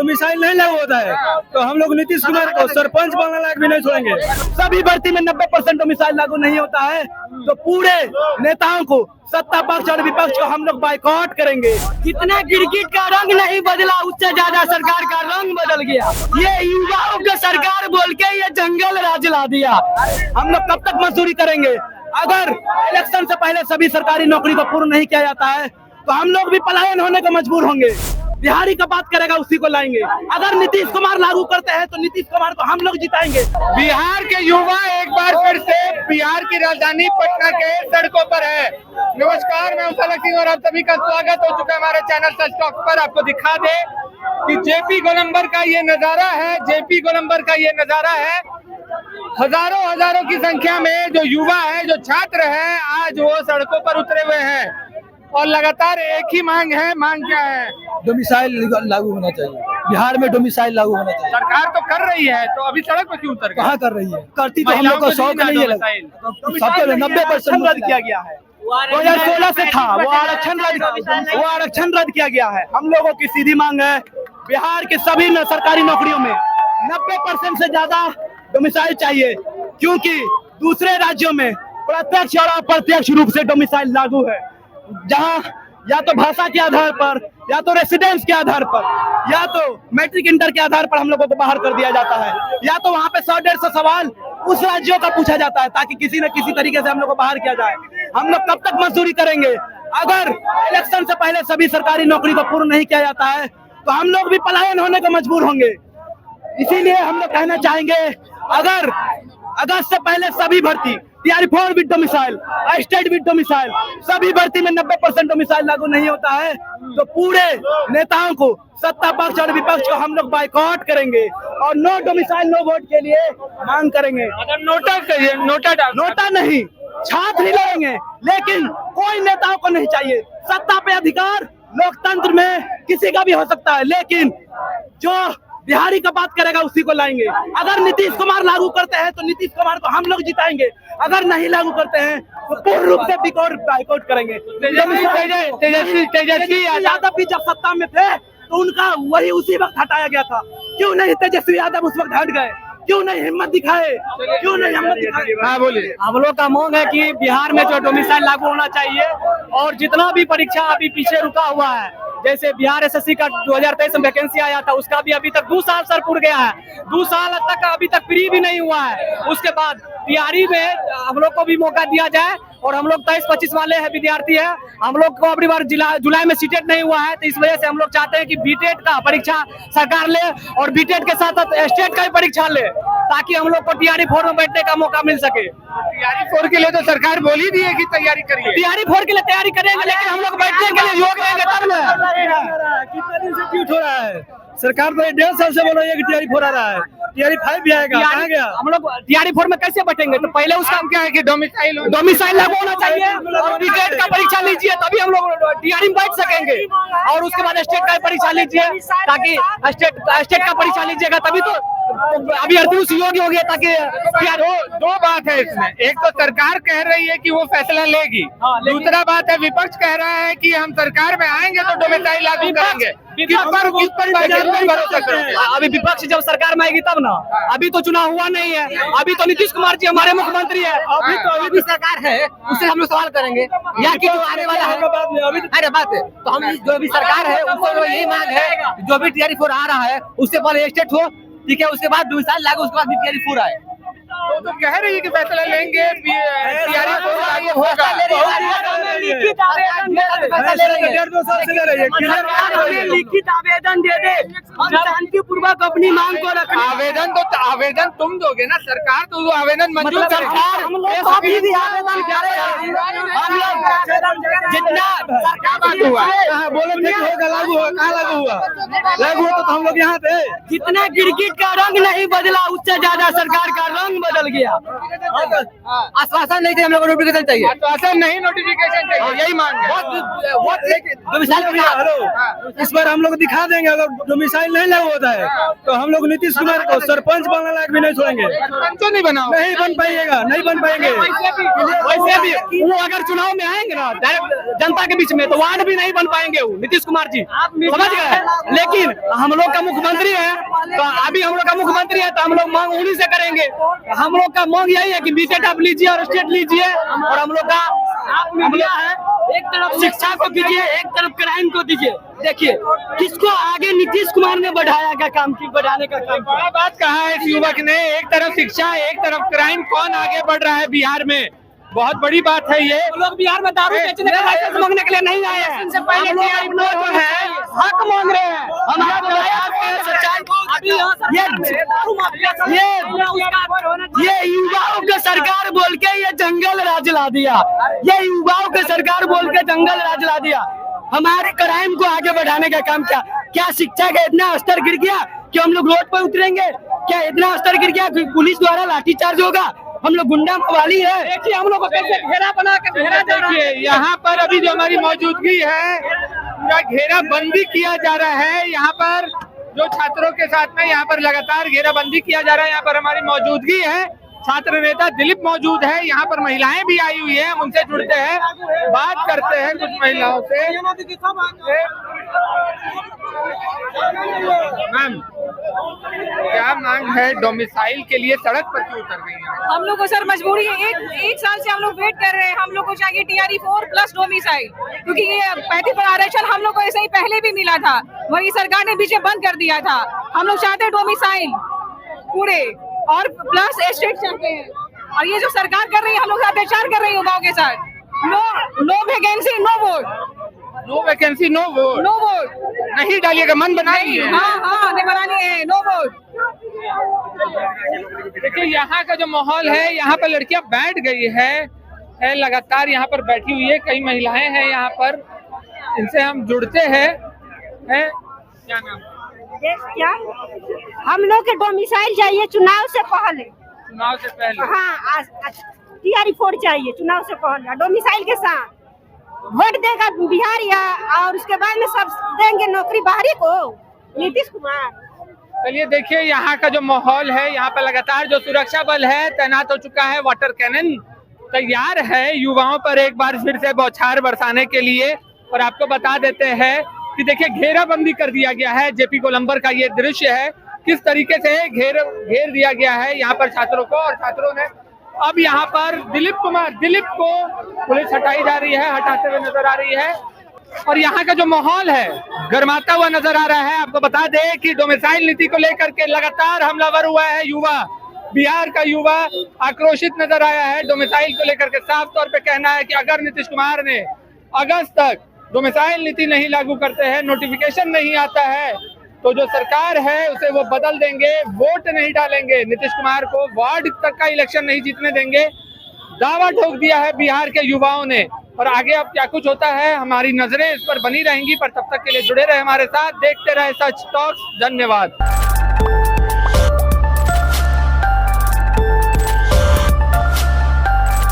Domicile नहीं लागू होता है तो हम लोग नीतीश कुमार को सरपंच बनने लायक भी नहीं छोड़ेंगे। सभी भर्ती में 90% डोमिसाइल लागू नहीं होता है तो पूरे नेताओं को, सत्ता पक्ष और विपक्ष को हम लोग बाइकआउट करेंगे। कितना गिरगिट का रंग नहीं बदला, उससे ज्यादा सरकार का रंग बदल गया। ये युवाओं को सरकार बोल के ये जंगल राज ला दिया। हम लोग कब तक मजदूरी करेंगे? अगर इलेक्शन से पहले सभी सरकारी नौकरी को पूर्ण नहीं किया जाता है तो हम लोग भी पलायन होने को मजबूर होंगे। बिहारी का बात करेगा उसी को लाएंगे। अगर नीतीश कुमार लागू करते हैं तो नीतीश कुमार को हम लोग जिताएंगे। बिहार के युवा एक बार फिर से बिहार की राजधानी पटना के सड़कों पर है। नमस्कार, मैं उषा सिंह और आप सभी का स्वागत हो चुका है हमारे चैनल सच टॉक पर। आपको दिखा दे कि जेपी गोलंबर का ये नजारा है। जेपी गोलंबर का ये नजारा है। हजारों की संख्या में जो युवा है, जो छात्र है, आज वो सड़कों पर उतरे हुए हैं और लगातार एक ही मांग है। मांग क्या है? डोमिसाइल लागू होना चाहिए। बिहार में डोमिसाइल लागू होना चाहिए। सरकार तो कर रही है तो अभी सड़क पर क्यों उतर गए? कहाँ कर रही है? करती तो हम लोग को शौक नहीं है। सबको 90% रद्द किया गया है। 2016 से था वो आरक्षण रद्द किया गया है। हम लोगों की सीधी मांग है बिहार के सभी सरकारी नौकरियों में 90% से ज्यादा डोमिसाइल चाहिए, क्योंकि दूसरे राज्यों में प्रत्यक्ष और अप्रत्यक्ष रूप से डोमिसाइल लागू है, जहां या तो भाषा के आधार पर, या तो रेसिडेंस के आधार पर, या तो मैट्रिक इंटर के आधार पर हम लोगों को बाहर कर दिया जाता है, या तो वहां पे 100-150 सवाल उस राज्यों का पूछा जाता है ताकि किसी न किसी तरीके से हम लोग को बाहर किया जाए। हम लोग कब तक मजदूरी करेंगे? अगर इलेक्शन से पहले सभी सरकारी नौकरी को पूर्ण नहीं किया जाता है तो हम लोग भी पलायन होने को मजबूर होंगे। इसीलिए हम लोग कहना चाहेंगे, अगर अगस्त से पहले सभी भर्ती TR4 with domicile, state with domicile, सभी भर्ती में 90% डोमिसाइल लागू नहीं होता है तो पूरे नेताओं को, सत्ता पक्ष और विपक्ष को हम लोग बाइकआउट करेंगे और नो डोमिसाइल नो वोट के लिए मांग करेंगे। अगर नोटा नहीं, छात्र ही लड़ेंगे, लेकिन कोई नेताओं को नहीं चाहिए। सत्ता पे अधिकार लोकतंत्र में किसी का भी हो सकता है, लेकिन जो बिहारी का बात करेगा उसी को लाएंगे। अगर नीतीश कुमार लागू करते हैं तो नीतीश कुमार को हम लोग जिताएंगे। अगर नहीं लागू करते हैं तो पूर्ण रूप से बाइकआउट करेंगे। तेजस्वी यादव भी जब सत्ता में थे तो उनका वही उसी वक्त हटाया गया था। क्यों नहीं तेजस्वी यादव उस वक्त हट गए? क्यों नहीं हिम्मत दिखाए? हाँ बोलिए। हम लोग का मांग है कि बिहार में जो डोमिसाइल लागू होना चाहिए और जितना भी परीक्षा अभी पीछे रुका हुआ है, जैसे बिहार SSC का 2023 में वैकेंसी आया था, उसका भी अभी तक 2 साल सर पूर गया है। 2 साल तक अभी तक फ्री भी नहीं हुआ है। उसके बाद तैयारी में हम लोग को भी मौका दिया जाए और हम लोग 23-25 वाले हैं, विद्यार्थी है। हम लोग को अगली बार जुलाई में सीटेट नहीं हुआ है तो इस वजह से हम लोग चाहते हैं कि बीटेट का परीक्षा सरकार ले और बीटेट के साथ स्टेट का भी परीक्षा ले, ताकि हम लोग को TR4 में बैठने का मौका मिल सके। TR4 के लिए तो सरकार बोल ही दी है कि तैयारी करिए। TR4 के लिए तैयारी करेंगे, लेकिन हम लोग बैठने के लिए योग्य रहेंगे तब ना। कितने दिन से ट्वीट हो रहा है? सरकार तो 1.5 साल से बोल रही है कि TR4 आ रहा है, TR5 भी आएगा। कहाँ गया? हम लोग TR4 में कैसे बैठेंगे? तो पहले उसका क्या है कि डोमिसाइल लागू होना चाहिए और बीटेट का परीक्षा लीजिए, तभी हम लोग TR में बैठ सकेंगे। और उसके बाद स्टेट का परीक्षा लीजिए, ताकि स्टेट का परीक्षा लीजिएगा तभी तो अभ्यर्थी उस योग्य हो गया। ताकि दो बात है इसमें। एक तो सरकार कह रही है कि वो फैसला लेगी, दूसरा बात है विपक्ष कह रहा है कि हम सरकार में आएंगे तो डोमिसाइल लागू करेंगे। किस पर भरोसा करेंगे? अभी विपक्ष जब सरकार में आएगी तब ना। अभी तो चुनाव हुआ नहीं है। अभी तो नीतीश कुमार जी हमारे मुख्यमंत्री है। अभी भी सरकार है, उससे हम लोग सवाल करेंगे या कि आने वाला है। अरे बात है तो हम जो भी सरकार है उसको यही मांग है, जो भी TR4 आ रहा है उससे पहले स्टेट हो, ठीक है, उसके बाद डोमिसाइल लागू, उसके बाद भी TR4 आए। तो कह रही है कि फैसला लेंगे, TR4 होगा। लिखित आवेदन दे दे, हम शांतिपूर्वक अपनी मांग को रखें। आवेदन तुम दोगे ना, सरकार तो वो आवेदन मंजूर सरकार हम लोग अभी भी आवेदन कर रहे हैं। हम लोग जितना बात हुआ बोलो लागू हुआ, कहाँ लागू हुआ? लागू हुआ तो हम लोग यहाँ थे। जितना गिरगिट का रंग नहीं बदला, उससे ज्यादा सरकार का रंग बदल बदल गया। आश्वासन नहीं थे, हम लोग को नोटिफिकेशन चाहिए। आश्वासन नहीं, नोटिफिकेशन चाहिए, यही मांग है। इस बार हम लोग दिखा देंगे, अगर डोमिसाइल नहीं लागू होता है तो हम लोग नीतीश कुमार को सरपंच बनने लायक भी नहीं छोड़ेंगे। सरपंच नहीं बनाओ, नहीं बन पाइएगा, नहीं बन पाएंगे। वैसे भी वो अगर चुनाव में आएंगे ना डायरेक्ट जनता के बीच में, तो वार्ड भी नहीं बन पाएंगे वो नीतीश कुमार जी, समझ गए। लेकिन हम लोग का मुख्यमंत्री है, तो अभी हम लोग का मुख्यमंत्री है तो हम लोग मांग उन्हीं से करेंगे। हम लोग का मांग यही है कि बीटेट आप लीजिए और स्टेट लीजिए, और हम लोग का एक तरफ शिक्षा को दीजिए, एक तरफ क्राइम को दीजिए। देखिए किसको आगे नीतीश कुमार ने बढ़ाया का काम की, बढ़ाने का काम किया। बड़ा बात कहा है इस युवक ने, एक तरफ शिक्षा एक तरफ क्राइम, कौन आगे बढ़ रहा है बिहार में, बहुत बड़ी बात है ये। लोग बिहार में दारू बेचने का लाइसेंस मांगने के लिए नहीं आए हैं, हम लोग अपना जो है हक मांग रहे हैं। ये युवाओं के सरकार बोल के ये जंगल राज ला दिया, ये युवाओं के सरकार बोल के जंगल राज ला दिया। हमारे क्राइम को आगे बढ़ाने का काम किया। क्या शिक्षा का इतना स्तर गिर गया कि हम लोग रोड पर उतरेंगे? क्या इतना स्तर गिर गया कि पुलिस द्वारा लाठीचार्ज होगा? हम लोग गुंडा मवाली है। देखिए हम लोग को कैसे घेरा बना के घेरा जा रहा है। देखिए यहाँ पर अभी जो हमारी मौजूदगी है, पूरा घेराबंदी किया जा रहा है। यहाँ पर जो छात्रों के साथ में यहाँ पर लगातार घेराबंदी किया जा रहा है। यहाँ पर हमारी मौजूदगी है, छात्र नेता दिलीप मौजूद है, यहाँ पर महिलाएं भी आई हुई है, उनसे जुड़ते हैं, बात करते हैं कुछ महिलाओं से। मैम क्या मांग है, डोमिसाइल के लिए सड़क पर क्यों उतर गई हैं? हम लोग को सर मजबूरी है, एक साल से हम लोग वेट कर रहे हैं। हम लोग को चाहिए TRE 4 प्लस डोमिसाइल, क्योंकि ये 35 पर आरक्षण हम लोग को ऐसे ही पहले भी मिला था, वही सरकार ने बीच में बंद कर दिया था। हम लोग चाहते हैं डोमिसाइल पूरे और प्लस एस्टेट चाहते हैं। और ये जो सरकार कर रही है, हम लोग अत्याचार कर रही है युवाओं के साथ। No vacancy no vote, no vacancy no vote, no vote नहीं डालिएगा, मन बनाइए। हाँ नहीं बनानी है, नो वोट। देखिए यहाँ का जो माहौल है, यहाँ पर लड़कियां बैठ गई है लगातार यहाँ पर बैठी हुई है, कई महिलाएं हैं यहाँ पर, इनसे हम जुड़ते हैं। क्या नाम? क्या हम लोग के डोमिसाइल चाहिए चुनाव से पहले। चुनाव से पहले? हाँ TRE 4 चाहिए चुनाव से पहले, डोमिसाइल के साथ वोट देगा बिहार या, और उसके बाद में सब देंगे नौकरी बाहरी को नीतीश कुमार। चलिए देखिए यहाँ का जो माहौल है, यहाँ पर लगातार जो सुरक्षा बल है तैनात हो चुका है, वाटर कैनन तैयार है युवाओं पर एक बार फिर से बौछार बरसाने के लिए। और आपको बता देते हैं कि देखिए घेराबंदी कर दिया गया है, जेपी गोलंबर का ये दृश्य है, किस तरीके से घेर दिया गया है यहाँ पर छात्रों को। और छात्रों ने अब यहाँ पर दिलीप को पुलिस हटाई जा रही है, हटाते हुए नजर आ रही है। और यहाँ का जो माहौल है गर्माता हुआ नजर आ रहा है। आपको बता दें कि डोमिसाइल नीति को लेकर के लगातार हमलावर हुआ है युवा, बिहार का युवा आक्रोशित नजर आया है डोमिसाइल को लेकर के। साफ तौर पे कहना है कि अगर नीतीश कुमार ने अगस्त तक डोमिसाइल नीति नहीं लागू करते हैं, नोटिफिकेशन नहीं आता है, तो जो सरकार है उसे वो बदल देंगे, वोट नहीं डालेंगे, नीतीश कुमार को वार्ड तक का इलेक्शन नहीं जीतने देंगे। दावा ठोक दिया है बिहार के युवाओं ने। और आगे अब क्या कुछ होता है, हमारी नजरें इस पर बनी रहेंगी। पर तब तक के लिए जुड़े रहे हमारे साथ, देखते रहे सच टॉक्स। धन्यवाद।